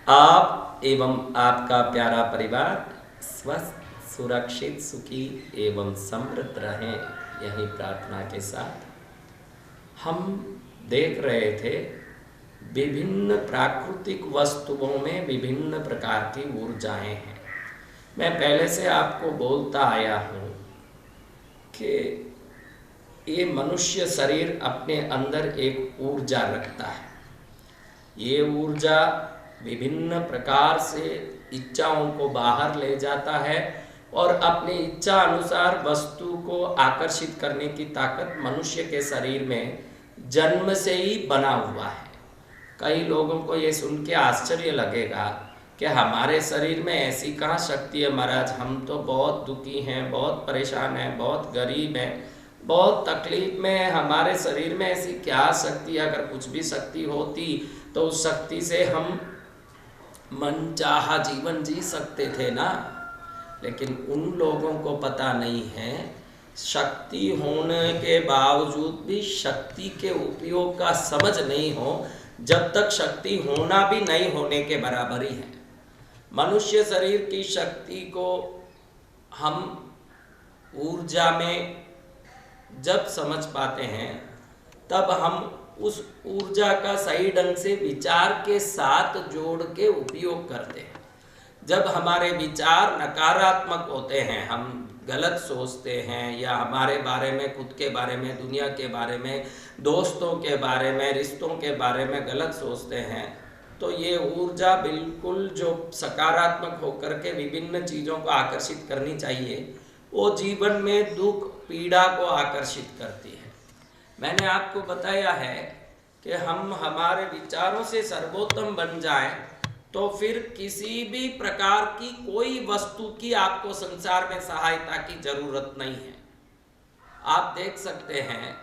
आप एवं आपका प्यारा परिवार स्वस्थ, सुरक्षित, सुखी एवं समृद्ध रहें, यही प्रार्थना के साथ हम देख रहे थे विभिन्न प्राकृतिक वस्तुओं में विभिन्न प्रकार की ऊर्जाएं हैं। मैं पहले से आपको बोलता आया हूँ कि ये मनुष्य शरीर अपने अंदर एक ऊर्जा रखता है। ये ऊर्जा विभिन्न प्रकार से इच्छाओं को बाहर ले जाता है और अपनी इच्छा अनुसार वस्तु को आकर्षित करने की ताकत मनुष्य के शरीर में जन्म से ही बना हुआ है। कई लोगों को ये सुन के आश्चर्य लगेगा कि हमारे शरीर में ऐसी कहाँ शक्ति है महाराज, हम तो बहुत दुखी हैं, बहुत परेशान हैं, बहुत गरीब हैं, बहुत तकलीफ में है, हमारे शरीर में ऐसी क्या शक्ति है? अगर कुछ भी शक्ति होती तो उस शक्ति से हम मनचाहा जीवन जी सकते थे ना। लेकिन उन लोगों को पता नहीं है, शक्ति होने के बावजूद भी शक्ति के उपयोग का समझ नहीं हो, जब तक शक्ति होना भी नहीं होने के बराबर ही है। मनुष्य शरीर की शक्ति को हम ऊर्जा में जब समझ पाते हैं तब हम उस ऊर्जा का सही ढंग से विचार के साथ जोड़ के उपयोग करते हैं। जब हमारे विचार नकारात्मक होते हैं, हम गलत सोचते हैं या हमारे बारे में, खुद के बारे में, दुनिया के बारे में, दोस्तों के बारे में, रिश्तों के बारे में गलत सोचते हैं, तो ये ऊर्जा बिल्कुल जो सकारात्मक होकर के विभिन्न चीज़ों को आकर्षित करनी चाहिए, वो जीवन में दुख पीड़ा को आकर्षित करती है। मैंने आपको बताया है कि हम हमारे विचारों से सर्वोत्तम बन जाएं तो फिर किसी भी प्रकार की कोई वस्तु की आपको संसार में सहायता की जरूरत नहीं है। आप देख सकते हैं,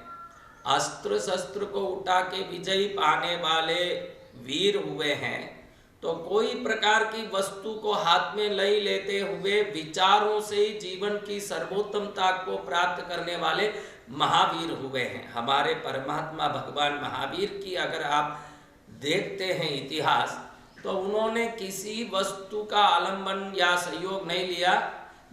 अस्त्र शस्त्र को उठा के विजयी पाने वाले वीर हुए हैं, तो कोई प्रकार की वस्तु को हाथ में ले लेते हुए विचारों से ही जीवन की सर्वोत्तमता को प्राप्त करने वाले महावीर हुए हैं। हमारे परमात्मा भगवान महावीर की अगर आप देखते हैं इतिहास, तो उन्होंने किसी वस्तु का आलंबन या सहयोग नहीं लिया,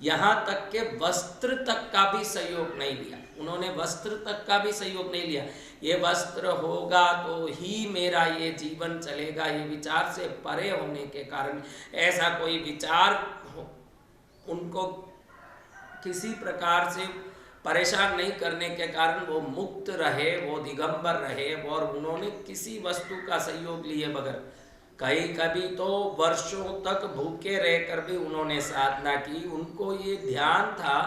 यहाँ तक के वस्त्र तक का भी सहयोग नहीं लिया। उन्होंने वस्त्र तक का भी सहयोग नहीं लिया। ये वस्त्र होगा तो ही मेरा ये जीवन चलेगा, ये विचार से परे होने के कारण, ऐसा कोई विचार उनको किसी प्रकार से परेशान नहीं करने के कारण वो मुक्त रहे, वो दिगंबर रहे, और उन्होंने किसी वस्तु का सहयोग लिए बगैर, कभी तो वर्षों तक भूखे रहकर भी उन्होंने साधना की। उनको ये ध्यान था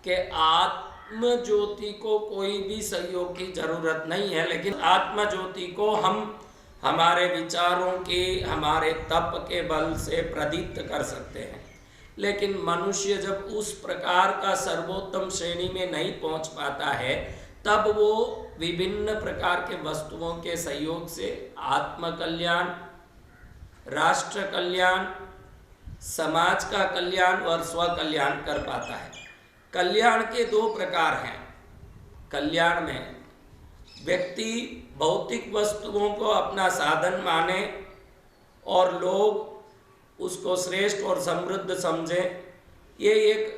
कि आत्म ज्योति को कोई भी सहयोग की जरूरत नहीं है, लेकिन आत्म ज्योति को हम हमारे विचारों के, हमारे तप के बल से प्रदीप्त कर सकते हैं। लेकिन मनुष्य जब उस प्रकार का सर्वोत्तम श्रेणी में नहीं पहुंच पाता है, तब वो विभिन्न प्रकार के वस्तुओं के सहयोग से आत्म कल्याण, राष्ट्र कल्याण, समाज का कल्याण और स्व कल्याण कर पाता है। कल्याण के दो प्रकार हैं। कल्याण में व्यक्ति भौतिक वस्तुओं को अपना साधन माने और लोग उसको श्रेष्ठ और समृद्ध समझें, ये एक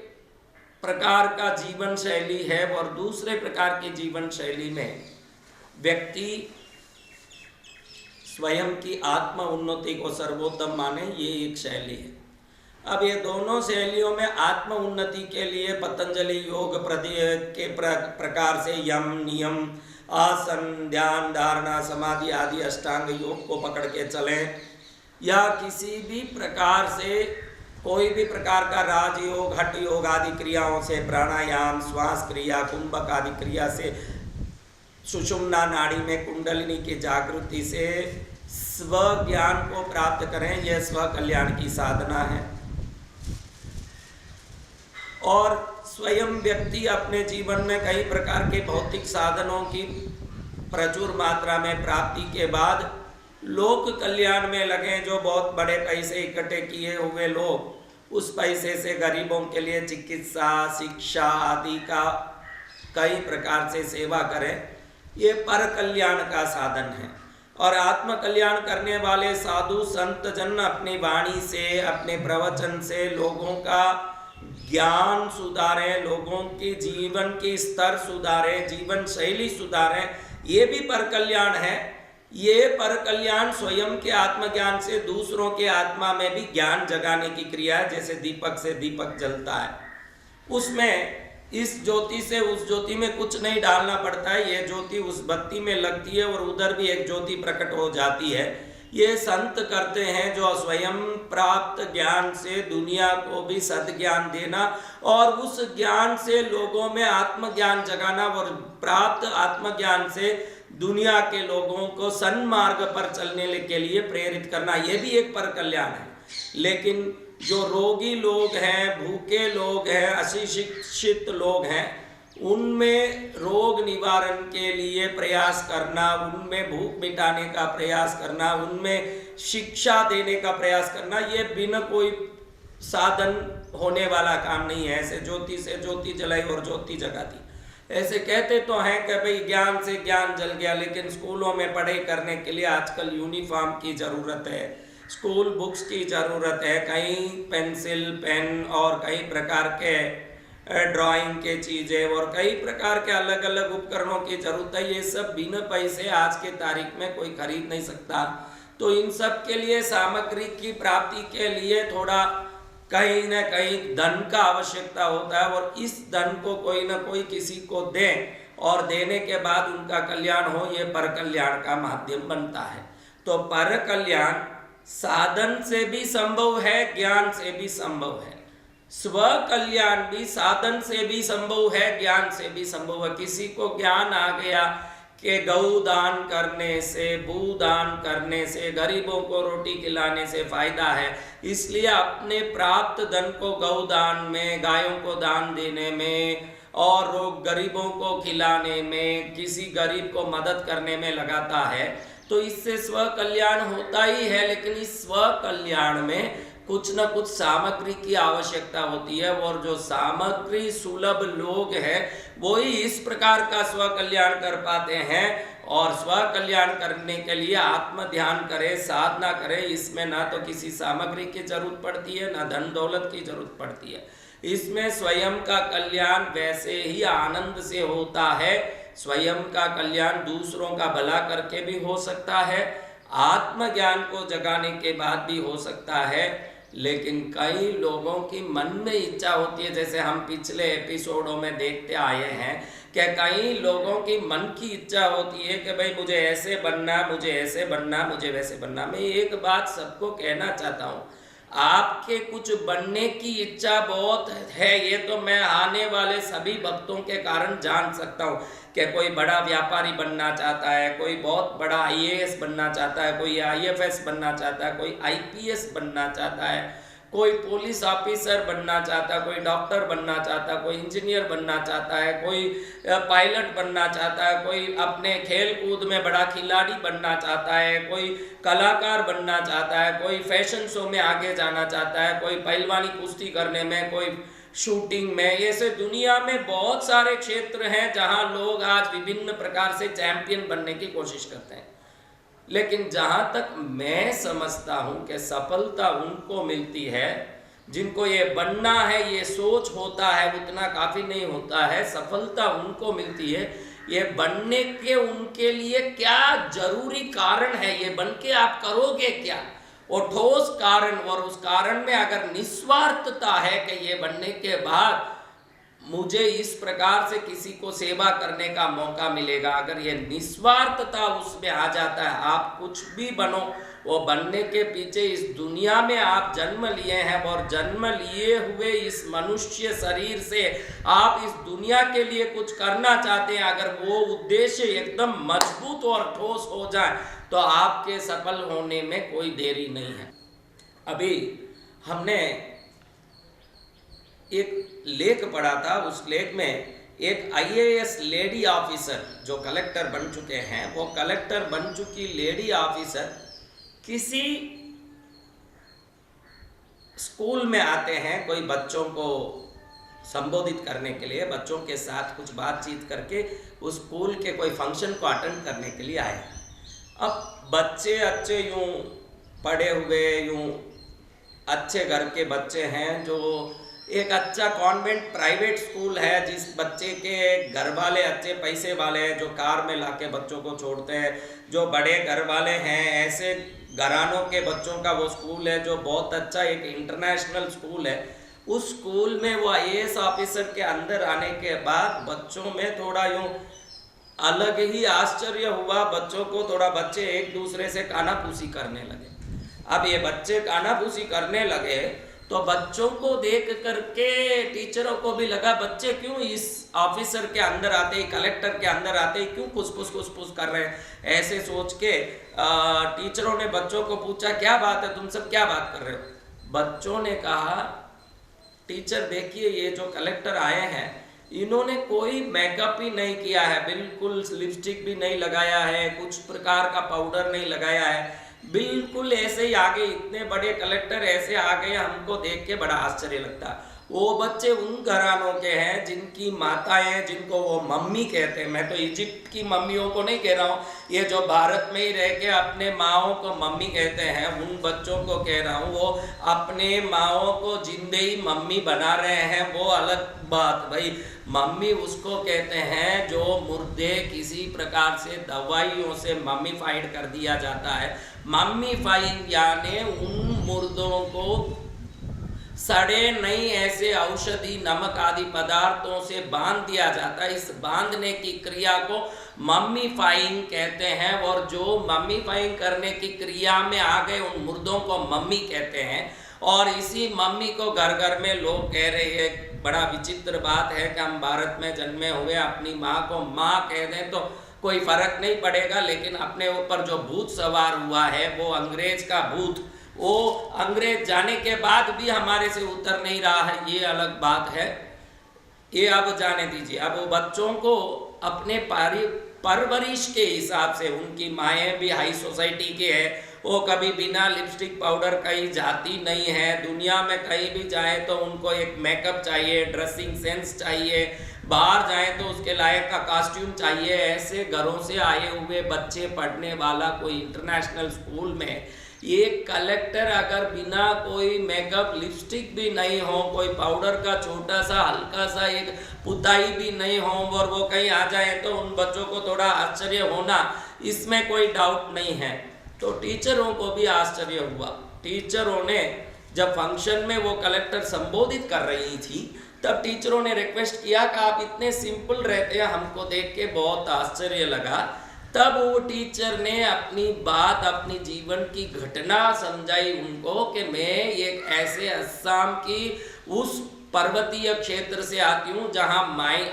प्रकार का जीवन शैली है। और दूसरे प्रकार की जीवन शैली में व्यक्ति स्वयं की आत्म उन्नति को सर्वोत्तम माने, ये एक शैली है। अब ये दोनों शैलियों में आत्म उन्नति के लिए पतंजलि योग के प्रकार से यम, नियम, आसन, ध्यान, धारणा, समाधि आदि अष्टांग योग को पकड़ के चलें, या किसी भी प्रकार से कोई भी प्रकार का राजयोग, हठ योग आदि क्रियाओं से, प्राणायाम, श्वास क्रिया, कुंभक आदि क्रिया से, सुषुम्ना नाड़ी में कुंडलिनी की जागृति से स्व ज्ञान को प्राप्त करें। यह स्व कल्याण की साधना है। और स्वयं व्यक्ति अपने जीवन में कई प्रकार के भौतिक साधनों की प्रचुर मात्रा में प्राप्ति के बाद लोक कल्याण में लगे। जो बहुत बड़े पैसे इकट्ठे किए हुए लोग उस पैसे से गरीबों के लिए चिकित्सा, शिक्षा आदि का कई प्रकार से सेवा करें, ये पर कल्याण का साधन है। और आत्म कल्याण करने वाले साधु संत जन अपनी वाणी से, अपने प्रवचन से लोगों का ज्ञान सुधारें, लोगों के जीवन की स्तर सुधारें, जीवन शैली सुधारें, ये भी पर कल्याण है। ये पर कल्याण स्वयं के आत्मज्ञान से दूसरों के आत्मा में भी ज्ञान जगाने की क्रिया है। जैसे दीपक से दीपक जलता है, उसमें इस ज्योति से उस ज्योति में कुछ नहीं डालना पड़ता है, ये ज्योति उस बत्ती में लगती है और उधर भी एक ज्योति प्रकट हो जाती है। ये संत करते हैं जो स्वयं प्राप्त ज्ञान से दुनिया को भी सद्ज्ञान देना और उस ज्ञान से लोगों में आत्मज्ञान जगाना और प्राप्त आत्मज्ञान से दुनिया के लोगों को सन्मार्ग पर चलने के लिए प्रेरित करना, ये भी एक पर कल्याण है। लेकिन जो रोगी लोग हैं, भूखे लोग हैं, अशिक्षित लोग हैं, उनमें रोग निवारण के लिए प्रयास करना, उनमें भूख मिटाने का प्रयास करना, उनमें शिक्षा देने का प्रयास करना, ये बिना कोई साधन होने वाला काम नहीं है। ऐसे ज्योति से ज्योति जलाई और ज्योति जगा दी, ऐसे कहते तो हैं कि भाई ज्ञान से ज्ञान जल गया, लेकिन स्कूलों में पढ़ाई करने के लिए आजकल यूनिफॉर्म की ज़रूरत है, स्कूल बुक्स की ज़रूरत है, कई पेंसिल पेन और कई प्रकार के ड्राइंग के चीज़ें और कई प्रकार के अलग अलग उपकरणों की ज़रूरत है। ये सब बिना पैसे आज के तारीख में कोई खरीद नहीं सकता। तो इन सब के लिए सामग्री की प्राप्ति के लिए थोड़ा कहीं न कहीं धन का आवश्यकता होता है और इस धन को कोई ना कोई किसी को दें और देने के बाद उनका कल्याण हो, ये पर कल्याण का माध्यम बनता है। तो पर कल्याण साधन से भी संभव है, ज्ञान से भी संभव है। स्व कल्याण भी साधन से भी संभव है, ज्ञान से भी संभव है। किसी को ज्ञान आ गया कि गौ दान करने से, भूदान करने से, गरीबों को रोटी खिलाने से फायदा है, इसलिए अपने प्राप्त धन को गौ दान में, गायों को दान देने में और गरीबों को खिलाने में, किसी गरीब को मदद करने में लगाता है, तो इससे स्व कल्याण होता ही है। लेकिन इस स्व कल्याण में कुछ न कुछ सामग्री की आवश्यकता होती है और जो सामग्री सुलभ लोग हैं वो ही इस प्रकार का स्व कल्याण कर पाते हैं। और स्व कल्याण करने के लिए आत्म ध्यान करे, साधना करे, इसमें ना तो किसी सामग्री की जरूरत पड़ती है, ना धन दौलत की जरूरत पड़ती है। इसमें स्वयं का कल्याण वैसे ही आनंद से होता है। स्वयं का कल्याण दूसरों का भला करके भी हो सकता है, आत्मज्ञान को जगाने के बाद भी हो सकता है। लेकिन कई लोगों की मन में इच्छा होती है, जैसे हम पिछले एपिसोडों में देखते आए हैं कि कई लोगों की मन की इच्छा होती है कि भाई मुझे ऐसे बनना, मुझे ऐसे बनना, मुझे वैसे बनना। मैं एक बात सबको कहना चाहता हूँ, आपके कुछ बनने की इच्छा बहुत है, ये तो मैं आने वाले सभी भक्तों के कारण जान सकता हूँ कि कोई बड़ा व्यापारी बनना चाहता है, कोई बहुत बड़ा IAS बनना चाहता है, कोई IFS बनना चाहता है, कोई IPS बनना चाहता है, कोई पुलिस ऑफिसर बनना चाहता है, कोई डॉक्टर बनना चाहता है, कोई इंजीनियर बनना चाहता है, कोई पायलट बनना चाहता है, कोई अपने खेल कूद में बड़ा खिलाड़ी बनना चाहता है, कोई कलाकार बनना चाहता है, कोई फैशन शो में आगे जाना चाहता है, कोई पहलवानी कुश्ती करने में, कोई शूटिंग में। ऐसे दुनिया में बहुत सारे क्षेत्र हैं जहां लोग आज विभिन्न प्रकार से चैंपियन बनने की कोशिश करते हैं। लेकिन जहां तक मैं समझता हूं कि सफलता उनको मिलती है जिनको ये बनना है, ये सोच होता है, उतना काफ़ी नहीं होता है। सफलता उनको मिलती है ये बनने के, उनके लिए क्या जरूरी कारण है, ये बन के आप करोगे क्या, वो ठोस कारण। और उस कारण में अगर निस्वार्थता है कि ये बनने के बाद मुझे इस प्रकार से किसी को सेवा करने का मौका मिलेगा, अगर ये निस्वार्थता उसमें आ जाता है, आप कुछ भी बनो, वो बनने के पीछे इस दुनिया में आप जन्म लिए हैं और जन्म लिए हुए इस मनुष्य शरीर से आप इस दुनिया के लिए कुछ करना चाहते हैं, अगर वो उद्देश्य एकदम मजबूत और ठोस हो जाए तो आपके सफल होने में कोई देरी नहीं है। अभी हमने एक लेख पढ़ा था, उस लेख में एक IAS लेडी ऑफिसर जो कलेक्टर बन चुके हैं, वो कलेक्टर बन चुकी लेडी ऑफिसर किसी स्कूल में आते हैं, कोई बच्चों को संबोधित करने के लिए, बच्चों के साथ कुछ बातचीत करके उस स्कूल के कोई फंक्शन को अटेंड करने के लिए आए। अब बच्चे अच्छे यूं पढ़े हुए यूं अच्छे घर के बच्चे हैं, जो एक अच्छा कॉन्वेंट प्राइवेट स्कूल है, जिस बच्चे के घर वाले अच्छे पैसे वाले हैं, जो कार में लाके बच्चों को छोड़ते हैं, जो बड़े घर वाले हैं, ऐसे घरानों के बच्चों का वो स्कूल है, जो बहुत अच्छा एक इंटरनेशनल स्कूल है। उस स्कूल में वो IAS ऑफिसर के अंदर आने के बाद बच्चों में थोड़ा यूं अलग ही आश्चर्य हुआ। बच्चों को थोड़ा, बच्चे एक दूसरे से कानाफूसी करने लगे। अब ये बच्चे कानाफूसी करने लगे तो बच्चों को देख करके टीचरों को भी लगा बच्चे क्यों इस ऑफिसर के अंदर आते ही, कलेक्टर के अंदर आते ही क्यों खुसफुस कर रहे हैं। ऐसे सोच के टीचरों ने बच्चों को पूछा क्या बात है, तुम सब क्या बात कर रहे हो। बच्चों ने कहा टीचर देखिए ये जो कलेक्टर आए हैं इन्होंने कोई मेकअप ही नहीं किया है, बिल्कुल लिपस्टिक भी नहीं लगाया है, कुछ प्रकार का पाउडर नहीं लगाया है, बिल्कुल ऐसे ही आ गए। इतने बड़े कलेक्टर ऐसे आ गए, हमको देख के बड़ा आश्चर्य लगता। वो बच्चे उन घरानों के हैं जिनकी माताएं, जिनको वो मम्मी कहते हैं। मैं तो इजिप्ट की मम्मियों को नहीं कह रहा हूँ, ये जो भारत में ही रह के अपने माओं को मम्मी कहते हैं उन बच्चों को कह रहा हूँ। वो अपने माओं को जिंदे ही मम्मी बना रहे हैं, वो अलग बात भाई। मम्मी उसको कहते हैं जो मुर्दे किसी प्रकार से दवाइयों से मम्मीफाइड कर दिया जाता है। मम्मीफाइंग यानी उन मुर्दों को सड़े नहीं ऐसे औषधि नमक आदि पदार्थों से बांध दिया जाता है। इस बांधने की क्रिया को मम्मीफाइंग कहते हैं। और जो मम्मीफाइंग करने की क्रिया में आ गए उन मुर्दों को मम्मी कहते हैं। और इसी मम्मी को घर घर में लोग कह रहे हैं। बड़ा विचित्र बात है कि हम भारत में जन्मे हुए अपनी माँ को माँ कह दें तो कोई फर्क नहीं पड़ेगा, लेकिन अपने ऊपर जो भूत सवार हुआ है वो अंग्रेज का भूत, वो अंग्रेज जाने के बाद भी हमारे से उतर नहीं रहा है, ये अलग बात है। ये अब जाने दीजिए। अब वो बच्चों को अपने परवरिश के हिसाब से, उनकी माएँ भी हाई सोसाइटी के हैं, वो कभी बिना लिपस्टिक पाउडर कहीं जाती नहीं है। दुनिया में कहीं भी जाए तो उनको एक मेकअप चाहिए, ड्रेसिंग सेंस चाहिए, बाहर जाए तो उसके लायक का कॉस्ट्यूम चाहिए। ऐसे घरों से आए हुए बच्चे पढ़ने वाला कोई इंटरनेशनल स्कूल में एक कलेक्टर अगर बिना कोई मेकअप, लिपस्टिक भी नहीं हो, कोई पाउडर का छोटा सा हल्का सा एक पुताई भी नहीं हो और वो कहीं आ जाए तो उन बच्चों को थोड़ा आश्चर्य होना, इसमें कोई डाउट नहीं है। तो टीचरों को भी आश्चर्य हुआ। टीचरों ने जब फंक्शन में वो कलेक्टर संबोधित कर रही थी तब टीचरों ने रिक्वेस्ट किया कि आप इतने सिंपल रहते हैं, हमको देख के बहुत आश्चर्य लगा। तब वो टीचर ने अपनी बात, अपनी जीवन की घटना समझाई उनको कि मैं एक ऐसे असम की उस पर्वतीय क्षेत्र से आती हूँ जहाँ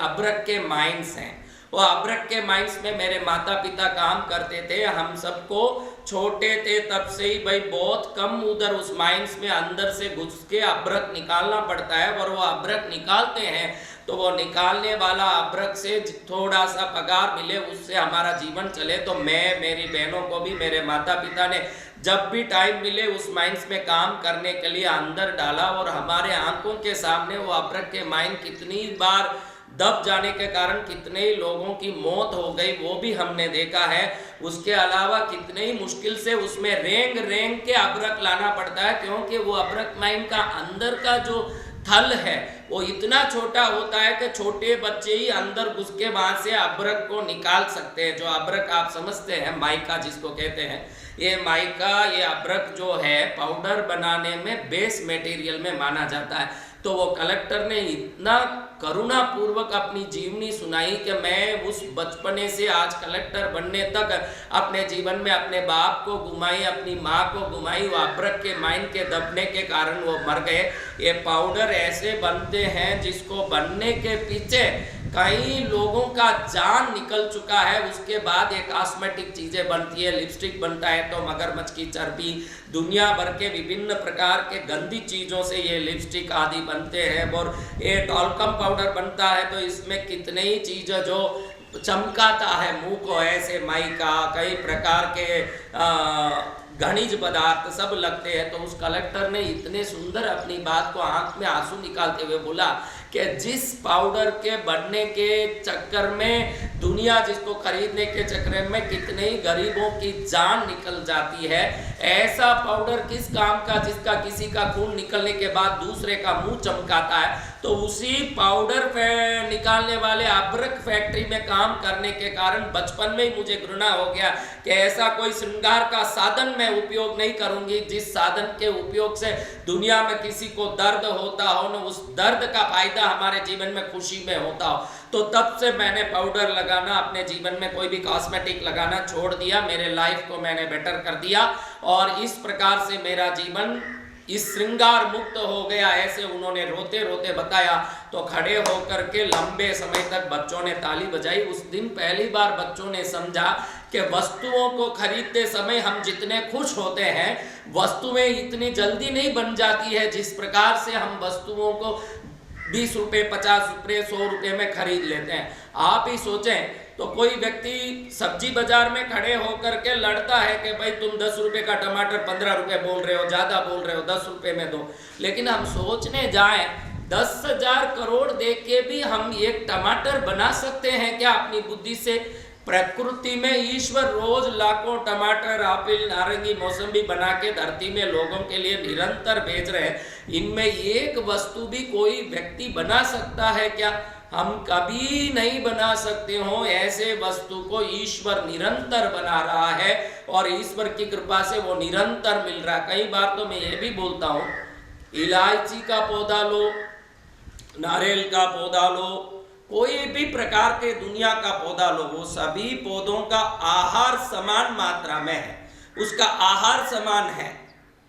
अब्रक के माइंस हैं। वो अब्रक के माइंस में मेरे माता पिता काम करते थे। हम सबको छोटे थे तब से ही भाई बहुत कम उधर उस माइंस में अंदर से घुस के अब्रक निकालना पड़ता है। और वो अब्रक निकालते हैं तो वो निकालने वाला अब्रक से थोड़ा सा पगार मिले, उससे हमारा जीवन चले। तो मैं, मेरी बहनों को भी मेरे माता पिता ने जब भी टाइम मिले उस माइंस में काम करने के लिए अंदर डाला। और हमारे आंखों के सामने वो अब्रक के माइन कितनी बार दब जाने के कारण कितने ही लोगों की मौत हो गई वो भी हमने देखा है। उसके अलावा कितने ही मुश्किल से उसमें रेंग रेंग के अब्रक लाना पड़ता है, क्योंकि वो अब्रक माइन का अंदर का जो थल है वो इतना छोटा होता है कि छोटे बच्चे ही अंदर घुस के वहां से अब्रक को निकाल सकते हैं। जो अब्रक आप समझते हैं, माइका जिसको कहते हैं, ये माइका, ये अब्रक जो है पाउडर बनाने में बेस मटेरियल में माना जाता है। तो वो कलेक्टर ने इतना करुणा पूर्वक अपनी जीवनी सुनाई कि मैं उस बचपने से आज कलेक्टर बनने तक अपने जीवन में अपने बाप को गुमाई, अपनी माँ को गुमाई। वो अब्रक के माइन के दबने के कारण वो मर गए। ये पाउडर ऐसे बनते हैं जिसको बनने के पीछे कई लोगों का जान निकल चुका है। उसके बाद ये कॉस्मेटिक चीज़ें बनती है, लिपस्टिक बनता है तो मगरमच्छ की चर्बी, दुनिया भर के विभिन्न प्रकार के गंदी चीज़ों से ये लिपस्टिक आदि बनते हैं। और ये टॉल्कम पाउडर बनता है तो इसमें कितने ही चीज़ें जो चमकाता है मुंह को, ऐसे माइका, कई प्रकार के खनिज पदार्थ सब लगते हैं। तो उस कलेक्टर ने इतने सुंदर अपनी बात को आंख में आंसू निकालते हुए बोला कि जिस पाउडर के बनने के चक्कर में दुनिया जिसको खरीदने के चक्कर में कितने ही गरीबों की जान निकल जाती है, ऐसा पाउडर किस काम का जिसका किसी का खून निकलने के बाद दूसरे का मुंह चमकाता है। तो उसी पाउडर निकालने वाले अब्रक फैक्ट्री में काम करने के कारण बचपन में ही मुझे घृणा हो गया कि ऐसा कोई श्रृंगार का साधन मैं उपयोग नहीं करूंगी जिस साधन के उपयोग से दुनिया में किसी को दर्द होता हो न उस दर्द का फायदा हमारे जीवन में खुशी में होता हो। तो तब से मैंने पाउडर लगाना, अपने जीवन में कोई भी कॉस्मेटिक लगाना छोड़ दिया। मेरे लाइफ को मैंने बेटर कर दिया और इस प्रकार से मेरा जीवन इस श्रृंगार मुक्त हो गया। ऐसे उन्होंने रोते रोते बताया। तो खड़े होकर के लंबे समय तक बच्चों ने ताली बजाई। उस दिन पहली बार बच्चों ने समझा कि वस्तुओं को खरीदते समय हम जितने खुश होते हैं वस्तुएं इतनी जल्दी नहीं बन जाती है जिस प्रकार से हम वस्तुओं को 20 रुपए, 50 रुपए, 100 रुपए में खरीद लेते हैं। आप ही सोचें तो कोई व्यक्ति सब्जी बाजार में खड़े होकर के लड़ता है कि भाई तुम 10 रुपए का टमाटर 15 रुपए बोल रहे हो, ज्यादा बोल रहे हो, 10 रुपए में दो। लेकिन हम सोचने जाएं 10,000 करोड़ दे के भी हम एक टमाटर बना सकते हैं क्या अपनी बुद्धि से? प्रकृति में ईश्वर रोज लाखों टमाटर, एप्पल, नारंगी, मौसम्बी बना के धरती में लोगों के लिए निरंतर भेज रहे हैं। इनमें एक वस्तु भी कोई व्यक्ति बना सकता है क्या? हम कभी नहीं बना सकते हो। ऐसे वस्तु को ईश्वर निरंतर बना रहा है और ईश्वर की कृपा से वो निरंतर मिल रहा है। कई बार तो मैं ये भी बोलता हूँ, इलायची का पौधा लो, नारियल का पौधा लो, कोई भी प्रकार के दुनिया का पौधा लो, वो सभी पौधों का आहार समान मात्रा में है। उसका आहार समान है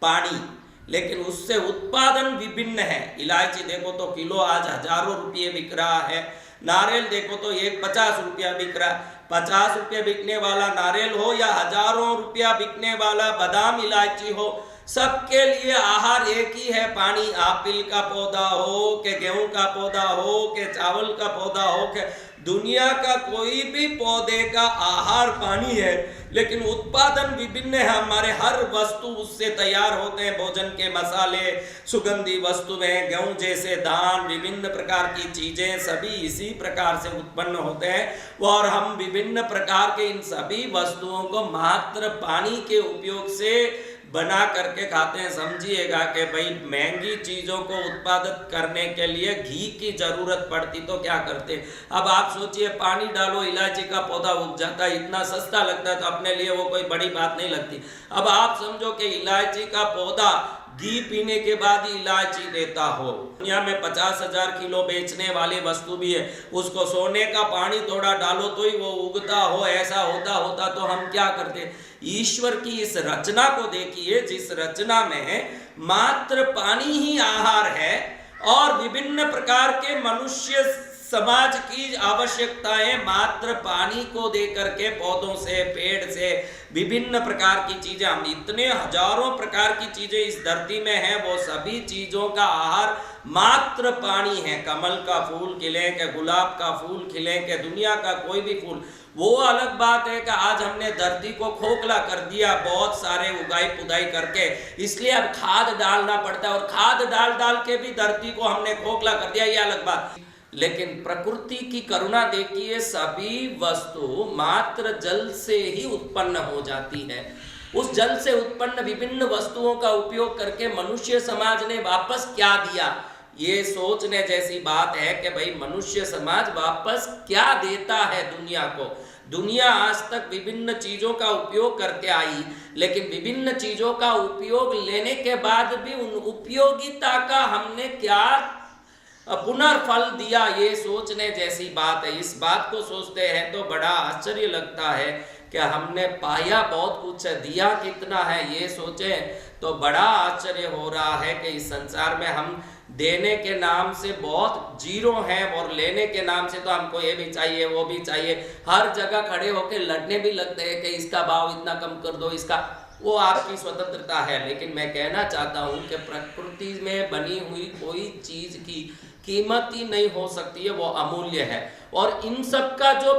पानी, लेकिन उससे उत्पादन विभिन्न है। इलायची देखो तो किलो आज हजारों रुपये बिक रहा है। नारियल देखो तो एक 50 रुपया बिक रहा है। 50 रुपये बिकने वाला नारियल हो या हजारों रुपया बिकने वाला बादाम इलायची हो, सबके लिए आहार एक ही है, पानी। एप्पल का पौधा हो कि गेहूं का पौधा हो कि चावल का पौधा हो कि दुनिया का कोई भी पौधे का आहार पानी है, लेकिन उत्पादन विभिन्न है। हमारे हर वस्तु उससे तैयार होते हैं। भोजन के मसाले, सुगंधी वस्तुएं, गेहूं जैसे धान, विभिन्न प्रकार की चीजें सभी इसी प्रकार से उत्पन्न होते हैं और हम विभिन्न प्रकार के इन सभी वस्तुओं को मात्र पानी के उपयोग से बना करके खाते हैं। समझिएगा कि भाई महंगी चीजों को उत्पादित करने के लिए घी की जरूरत पड़ती तो क्या करते। अब आप सोचिए, पानी डालो, इलायची का पौधा उग जाता है, इतना सस्ता लगता है तो अपने लिए वो कोई बड़ी बात नहीं लगती। अब आप समझो कि इलायची का पौधा घी पीने के बाद ही इलायची देता हो। दुनिया में 50,000 किलो बेचने वाली वस्तु भी है, उसको सोने का पानी थोड़ा डालो तो ही वो उगता हो। ऐसा होता तो हम क्या करते। ईश्वर की इस रचना को देखिए, जिस रचना में मात्र पानी ही आहार है और विभिन्न प्रकार के मनुष्य समाज की आवश्यकताएं मात्र पानी को देकर के, पौधों से, पेड़ से, विभिन्न प्रकार की चीजें, हम इतने हजारों प्रकार की चीजें इस धरती में हैं, वो सभी चीजों का आहार मात्र पानी है। कमल का फूल खिले के, गुलाब का फूल खिले के, दुनिया का कोई भी फूल, वो अलग बात है कि आज हमने धरती को खोखला कर दिया बहुत सारे उगाई पुदाई करके, इसलिए अब खाद डालना पड़ता है और खाद डाल डाल के भी धरती को हमने खोखला कर दिया, ये अलग बात। लेकिन प्रकृति की करुणा देखिए, सभी वस्तु मात्र जल से ही उत्पन्न हो जाती है। उस जल से उत्पन्न विभिन्न वस्तुओं का उपयोग करके मनुष्य समाज ने वापस क्या दिया, ये सोचने जैसी बात है कि भाई मनुष्य समाज वापस क्या देता है दुनिया को। दुनिया आज तक विभिन्न चीजों का उपयोग करते आई, लेकिन विभिन्न चीजों का उपयोग लेने के बाद भी उन उपयोगिता का हमने क्या पुनर्फल दिया, ये सोचने जैसी बात है। इस बात को सोचते हैं तो बड़ा आश्चर्य लगता है कि हमने पाया बहुत कुछ, दिया कितना है, ये सोचे तो बड़ा आश्चर्य हो रहा है कि इस संसार में हम देने के नाम से बहुत जीरो हैं और लेने के नाम से तो हमको ये भी चाहिए वो भी चाहिए। हर जगह खड़े होकर लड़ने भी लगते हैं कि इसका भाव इतना कम कर दो, इसका, वो आपकी स्वतंत्रता है। लेकिन मैं कहना चाहता हूँ कि प्रकृति में बनी हुई कोई चीज की कीमत ही नहीं हो सकती है, वो अमूल्य है। और इन सब का जो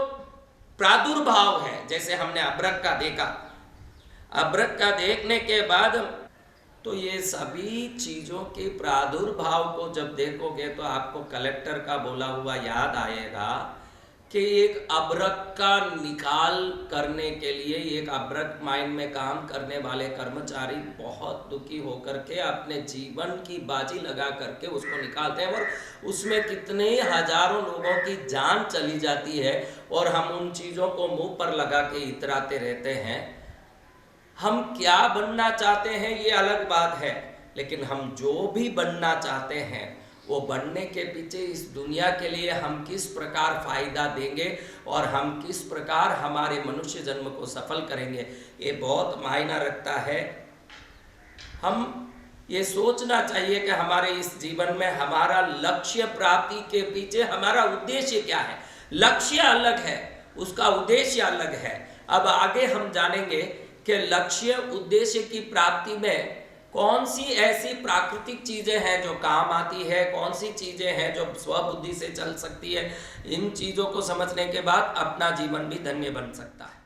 प्रादुर्भाव है, जैसे हमने अब्रक का देखा, अब्रक का देखने के बाद तो ये सभी चीज़ों के प्रादुर्भाव को जब देखोगे तो आपको कलेक्टर का बोला हुआ याद आएगा कि एक अब्रक का निकाल करने के लिए एक अब्रक माइन में काम करने वाले कर्मचारी बहुत दुखी होकर के अपने जीवन की बाजी लगा करके उसको निकालते हैं, और उसमें कितने हजारों लोगों की जान चली जाती है, और हम उन चीज़ों को मुंह पर लगा के इतराते रहते हैं। हम क्या बनना चाहते हैं ये अलग बात है, लेकिन हम जो भी बनना चाहते हैं वो बनने के पीछे इस दुनिया के लिए हम किस प्रकार फायदा देंगे और हम किस प्रकार हमारे मनुष्य जन्म को सफल करेंगे, ये बहुत मायना रखता है। हम ये सोचना चाहिए कि हमारे इस जीवन में हमारा लक्ष्य प्राप्ति के पीछे हमारा उद्देश्य क्या है। लक्ष्य अलग है, उसका उद्देश्य अलग है। अब आगे हम जानेंगे कि लक्ष्य उद्देश्य की प्राप्ति में कौन सी ऐसी प्राकृतिक चीजें हैं जो काम आती है, कौन सी चीजें हैं जो स्वबुद्धि से चल सकती है। इन चीजों को समझने के बाद अपना जीवन भी धन्य बन सकता है।